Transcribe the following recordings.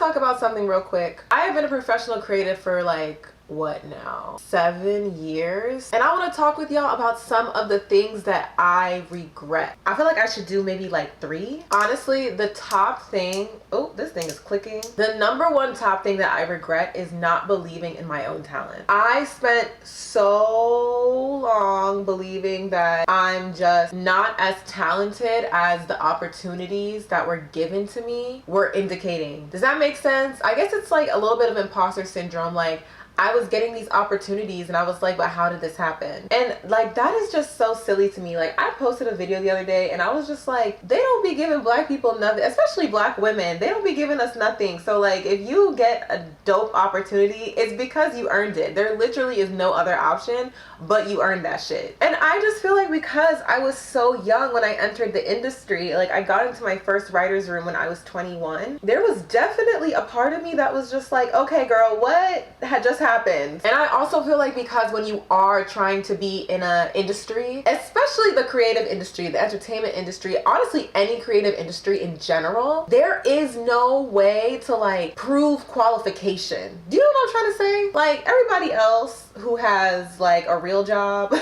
talk about something real quick. I have been a professional creative for like, what now, 7 years, and I want to talk with y'all about some of the things that I regret. I feel like I should do maybe like 3. Honestly, the top thing, oh, this thing is clicking. The number one top thing that I regret is not believing in my own talent. I spent so long believing that I'm just not as talented as the opportunities that were given to me were indicating. Does that make sense? I guess it's like a little bit of imposter syndrome. Like, I was getting these opportunities and I was like, but how did this happen? And like, that is just so silly to me. Like, I posted a video the other day and I was just like, they don't be giving black people nothing, especially black women. They don't be giving us nothing. So like, if you get a dope opportunity, it's because you earned it. There literally is no other option, but you earned that shit. And I just feel like because I was so young when I entered the industry, like I got into my first writer's room when I was 21, there was definitely a part of me that was just like, okay girl, what had just happened? And I also feel like because when you are trying to be in a industry, especially the creative industry, the entertainment industry, honestly any creative industry in general, there is no way to like prove qualification. Do you know what I'm trying to say? Like, everybody else who has like a real job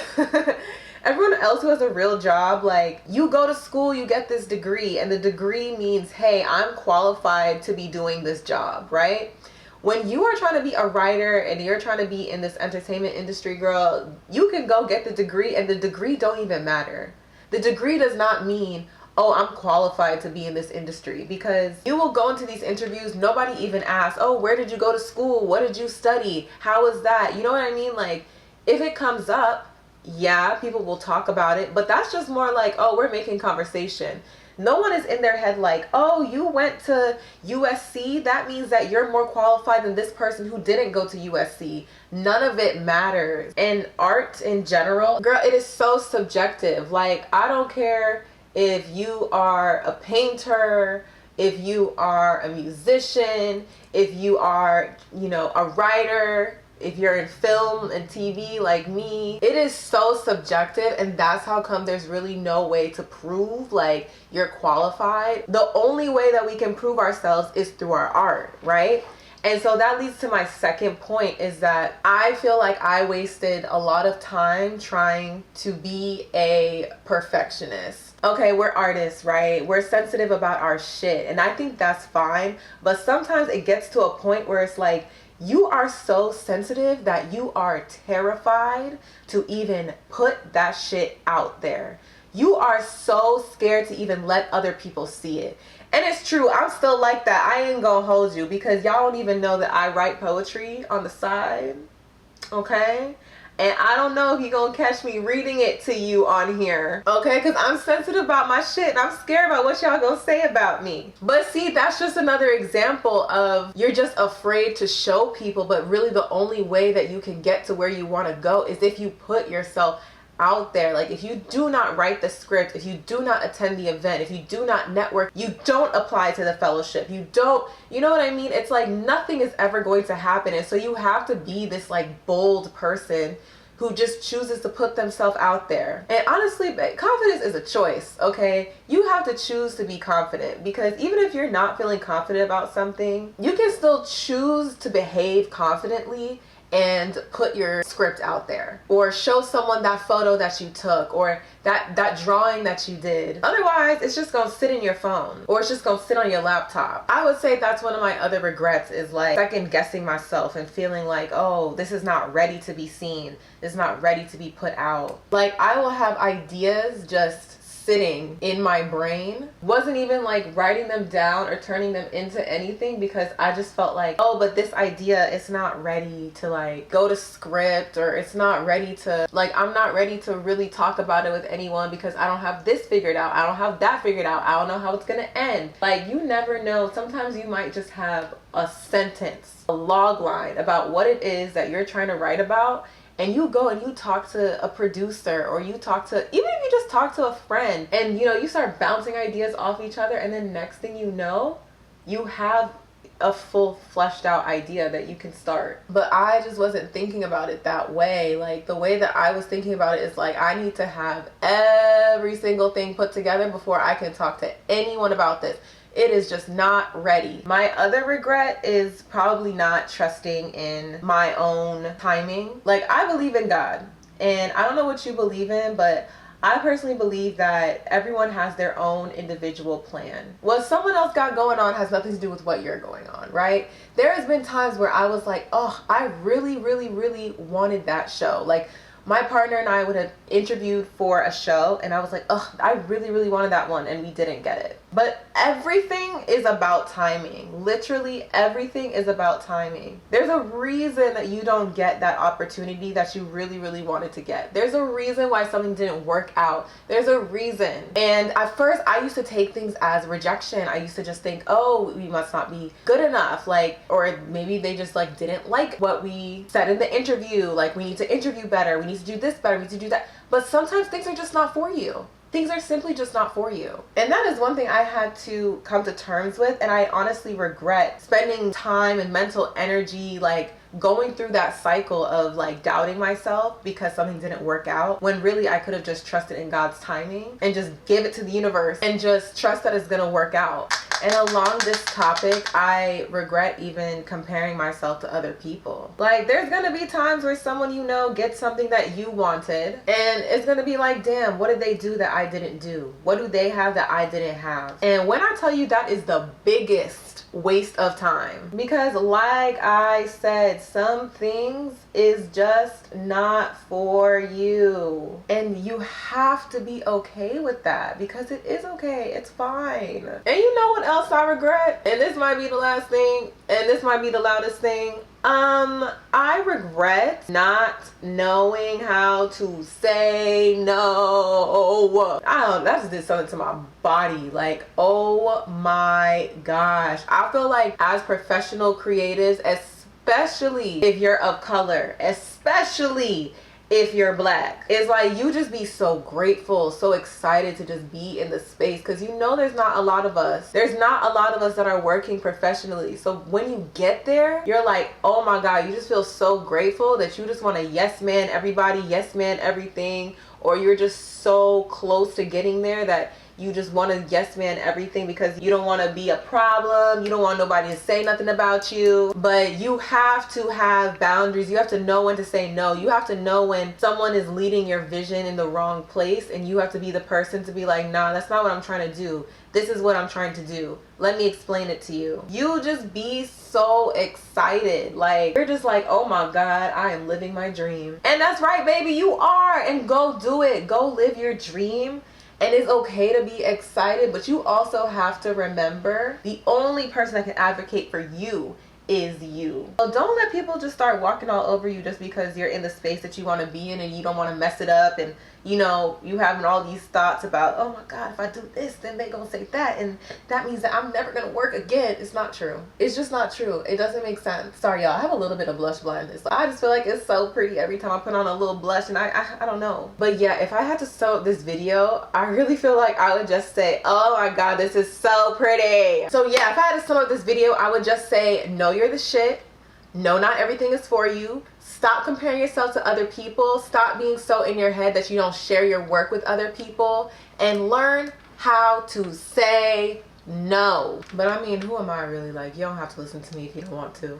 everyone else who has a real job, like, you go to school, you get this degree, and the degree means, hey, I'm qualified to be doing this job, right? When you are trying to be a writer and you're trying to be in this entertainment industry, girl, you can go get the degree and the degree don't even matter. The degree does not mean, oh, I'm qualified to be in this industry, because you will go into these interviews, nobody even asks, oh, where did you go to school? What did you study? How was that? You know what I mean? Like, if it comes up, yeah, people will talk about it, but that's just more like, oh, we're making conversation. No one is in their head like, oh, you went to USC, that means that you're more qualified than this person who didn't go to USC. None of it matters. And art in general, girl, it is so subjective. Like, I don't care if you are a painter, if you are a musician, if you are, you know, a writer, if you're in film and TV like me, it is so subjective, and that's how come there's really no way to prove like you're qualified. The only way that we can prove ourselves is through our art, right? And so that leads to my second point, is that I feel like I wasted a lot of time trying to be a perfectionist. Okay, we're artists, right? We're sensitive about our shit, and I think that's fine, but sometimes it gets to a point where it's like, you are so sensitive that you are terrified to even put that shit out there. You are so scared to even let other people see it. And it's true, I'm still like that. I ain't gonna hold you, because y'all don't even know that I write poetry on the side, okay? And I don't know if you're gonna catch me reading it to you on here, okay? Because I'm sensitive about my shit and I'm scared about what y'all gonna say about me. But see, that's just another example of you're just afraid to show people, but really the only way that you can get to where you want to go is if you put yourself out there. Like, if you do not write the script, if you do not attend the event, if you do not network, you don't apply to the fellowship, you don't, you know what I mean? It's like nothing is ever going to happen. And so you have to be this like bold person who just chooses to put themselves out there. And honestly, confidence is a choice, okay? You have to choose to be confident, because even if you're not feeling confident about something, you can still choose to behave confidently and put your script out there, or show someone that photo that you took, or that drawing that you did. Otherwise, it's just gonna sit in your phone, or it's just gonna sit on your laptop. I would say that's one of my other regrets, is like second guessing myself and feeling like, oh, this is not ready to be seen, it's not ready to be put out. Like, I will have ideas just sitting in my brain, wasn't even like writing them down or turning them into anything, because I just felt like, oh, but this idea is not ready to like go to script, or it's not ready to, like, I'm not ready to really talk about it with anyone because I don't have this figured out, I don't have that figured out, I don't know how it's gonna end. Like, you never know. Sometimes you might just have a sentence, a log line about what it is that you're trying to write about, and you go and you talk to a producer, or you talk to, even if you just talk to a friend, and you know, you start bouncing ideas off each other, and then next thing you know, you have a full fleshed out idea that you can start. But I just wasn't thinking about it that way. Like, the way that I was thinking about it is like, I need to have every single thing put together before I can talk to anyone about this. It is just not ready. My other regret is probably not trusting in my own timing. Like, I believe in God, and I don't know what you believe in, but I personally believe that everyone has their own individual plan. What someone else got going on has nothing to do with what you're going on, right? There has been times where I was like, oh, I really, really, really wanted that show. Like, my partner and I would have interviewed for a show, and I was like, oh, I really, really wanted that one, and we didn't get it. But everything is about timing. Literally everything is about timing. There's a reason that you don't get that opportunity that you really, really wanted to get. There's a reason why something didn't work out. There's a reason. And at first, I used to take things as rejection. I used to just think, oh, we must not be good enough. Like, or maybe they just like didn't like what we said in the interview. Like, we need to interview better. We need to do this better. We need to do that. But sometimes things are just not for you. Things are simply just not for you. And that is one thing I had to come to terms with, and I honestly regret spending time and mental energy like going through that cycle of like doubting myself because something didn't work out, when really I could have just trusted in God's timing and just give it to the universe and just trust that it's gonna work out. And along this topic, I regret even comparing myself to other people. Like, there's gonna be times where someone you know gets something that you wanted, and it's gonna be like, damn, what did they do that I didn't do? What do they have that I didn't have? And when I tell you, that is the biggest waste of time. Because like I said, some things is just not for you. And you have to be okay with that, because it is okay. It's fine. And you know what else I regret? And this might be the last thing, and this might be the loudest thing. I regret not knowing how to say no. I don't, that just did something to my body. Like, oh my gosh. I feel like as professional creatives, especially if you're of color, especially if you're black, it's like you just be so grateful, so excited to just be in the space, because you know there's not a lot of us. There's not a lot of us that are working professionally. So when you get there, you're like, oh my God, you just feel so grateful that you just want to yes man everybody, yes man everything, or you're just so close to getting there that you just want to yes man everything because you don't want to be a problem. You don't want nobody to say nothing about you. But you have to have boundaries. You have to know when to say no. You have to know when someone is leading your vision in the wrong place, and you have to be the person to be like, nah, that's not what I'm trying to do. This is what I'm trying to do. Let me explain it to you. You just be so excited. Like, you're just like, oh my God, I am living my dream. And that's right, baby, you are. And go do it. Go live your dream. And it's okay to be excited, but you also have to remember the only person that can advocate for you is you. So don't let people just start walking all over you just because you're in the space that you want to be in and you don't want to mess it up, and you know, you having all these thoughts about, oh my God, if I do this, then they gonna say that, and that means that I'm never gonna work again. It's not true. It's just not true. It doesn't make sense. Sorry, y'all. I have a little bit of blush blindness. I just feel like it's so pretty every time I put on a little blush, and I don't know. But yeah, if I had to sum up this video, I really feel like I would just say, oh my God, this is so pretty. So yeah, if I had to sum up this video, I would just say, know you're the shit. No, not everything is for you. Stop comparing yourself to other people. Stop being so in your head that you don't share your work with other people, and learn how to say no. But I mean, who am I really? Like, you don't have to listen to me if you don't want to.